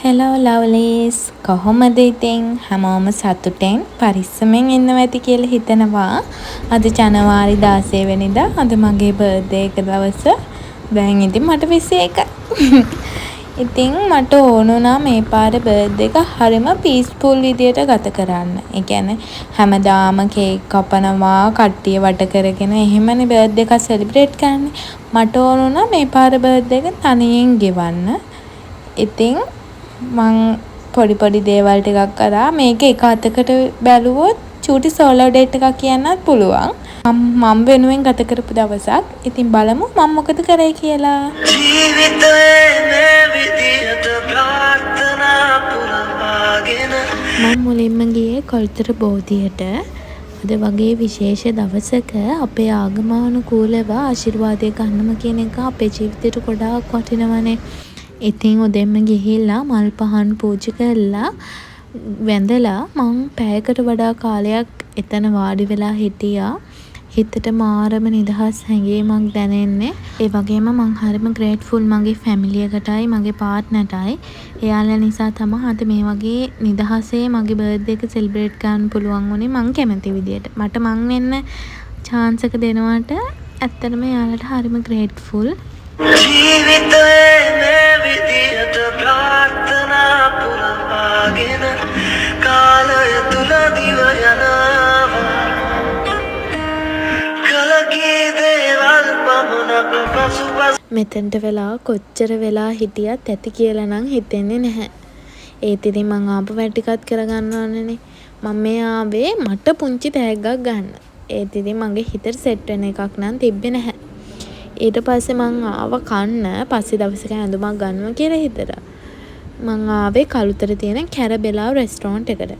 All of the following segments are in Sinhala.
හෙලෝ ලව්ලීස් කොහොමද ඉතින් හැමෝම සතුටෙන් පරිස්සමෙන් ඉන්නවා ඇති කියලා හිතනවා. අද ජනවාරි 16 වෙනිදා අද මගේ බර්ත්ඩේ එක දවස. දැන් ඉතින් මට 21. ඉතින් මට ඕන වුණා මේ පාර බර්ත්ඩේ එක හරිම පීස්ෆුල් විදියට ගත කරන්න. ඒ කියන්නේ හැමදාම කේක් කපනවා, කට්ටිය වට කරගෙන එහෙමනේ බර්ත්ඩේ එක සෙලිබ්‍රේට් කරන්නේ. මට ඕන වුණා මේ පාර බර්ත්ඩේ එක තනියෙන් ගෙවන්න. ඉතින් මං පොඩි දේවල් ටිකක් කරා. මේක එක අතකට බැලුවොත් චූටි සෝලෝ ඩේට් එකක් කියන්නත් පුළුවන්. මම වෙනුවෙන් ගත කරපු දවසක්. ඉතින් බලමු මම මොකද කරේ කියලා. මම මුලින්ම ගියේ කොල්තර බෝධියට. අද වගේ විශේෂ දවසක අපේ ආගමානුකූලව ආශිර්වාදය ගන්නම කියන එක අපේ ජීවිතේට ගොඩාක් වටිනවනේ. ඉතින් උදෙන්ම ගිහිල්ලා මල් පහන් පූජා කරලා වැඳලා මං පැයකට වඩා කාලයක් එතන වාඩි වෙලා හිටියා. හිතට මාරම නිදහස් හැඟීමක් දැනෙන්නේ. ඒ වගේම මං හරිම ග්‍රේට්ෆුල් මගේ ෆැමිලි එකටයි මගේ පාර්ට්නර්ටයි. එයාලා නිසා තමයි අද මේ වගේ නිදහසේ මගේ බර්ත්ඩේ එක සෙලිබ්‍රේට් කරන්න පුළුවන් වුණේ මං කැමති විදියට. මට මං වෙන්න chance එක දෙනවට ඇත්තටම එයාලට හරිම ග්‍රේට්ෆුල්. ජීවිතේ මේ විදියට ප්‍රාර්ථනා පුරවාගෙන කාලය තුල දිව යනවා. කලකී දේවල් පමණක් පසුපස මෙතෙන්ට වෙලා කොච්චර වෙලා හිටියත් ඇති කියලා නම් හිතෙන්නේ නැහැ. ඒත් ඉතින් මං ආපු වැඩ ටිකත් කරගන්න ඕනේනේ. මම මේ ආවේ මට පුංචි තෑග්ගක් ගන්න. ඒත් ඉතින් මගේ හිතට සෙට් වෙන එකක් නම් තිබ්බේ නැහැ. ඊට පස්සේ මං ආව කන්න පස්සේ දවසක ඇඳුමක් ගන්නවා කියලා හිතලා. මං ආවේ කළුතර තියෙන කැරබෙලාව් රෙස්ටෝරන්ට් එකට.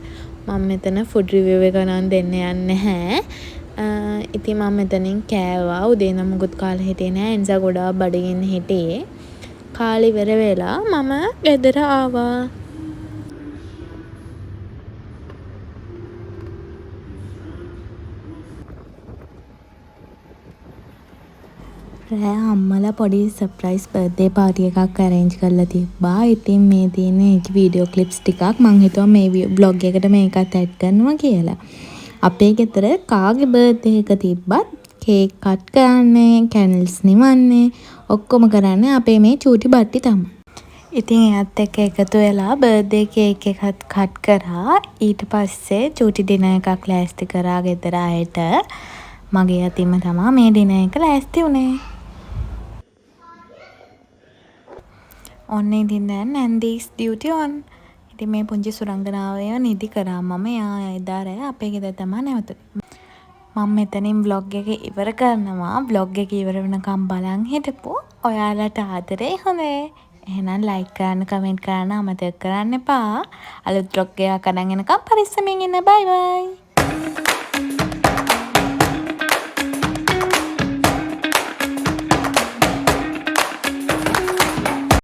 මම මෙතන ෆුඩ් රිවිව් එක නම් දෙන්න යන්නේ නැහැ. ඉතින් මම මෙතනින් කෑවා. උදේ නම් මුකුත් කාලා හිටියේ නැහැ. එනිසා ගොඩාක් බඩගින්න හිටියේ. කාලේ ඉවර වෙලා මම ගෙදර ආවා. අම්මලා පොඩි සර්ප්‍රයිස් බර්ත්ඩේ පාර්ටි එකක් arrange කරලා තිබ්බා. ඉතින් මේ තියෙන වීඩියෝ ක්ලිප්ස් ටිකක් මං හිතුවා මේ vlog එකට මේකත් ඇඩ් කරනවා කියලා. අපේ ගෙදර කාගේ බර්ත්ඩේ එක තිබ්බත් කේක් කට් කරන්නේ, කැන්ඩල්ස් නිවන්නේ, ඔක්කොම කරන්නේ අපේ මේ චූටි බට්ටි තමයි. ඉතින් එයාත් එක්ක එකතු වෙලා බර්ත්ඩේ කේක් එකත් කට් කරා. ඊට පස්සේ චූටි ඩිනර් එකක් ලෑස්ති කරා ගෙදර අයට. මගේ අතින්ම තමයි මේ ඩිනර් එක ලෑස්ති වුණේ. ඔන්න ඉතින් දැන් නැන්දීස් ඩියුටි ඔන්. ඉතින් මේ පුංචි සුරංගනාවය නිදි කරා මම. එයා එදා රෑ අපේ ගෙදර තමයි නැවතුනේ. මම මෙතනින් vlog එක ඉවර කරනවා. vlog එක ඉවර වෙනකම් බලන් හිටපු ඔයාලට ආදරේ හොඳේ. එහෙනම් like කරන්න, comment කරන්න අමතක කරන්න එපා. අලුත් vlog එකක් අරන් එනකම් පරිස්සමින් ඉන්න. bye bye.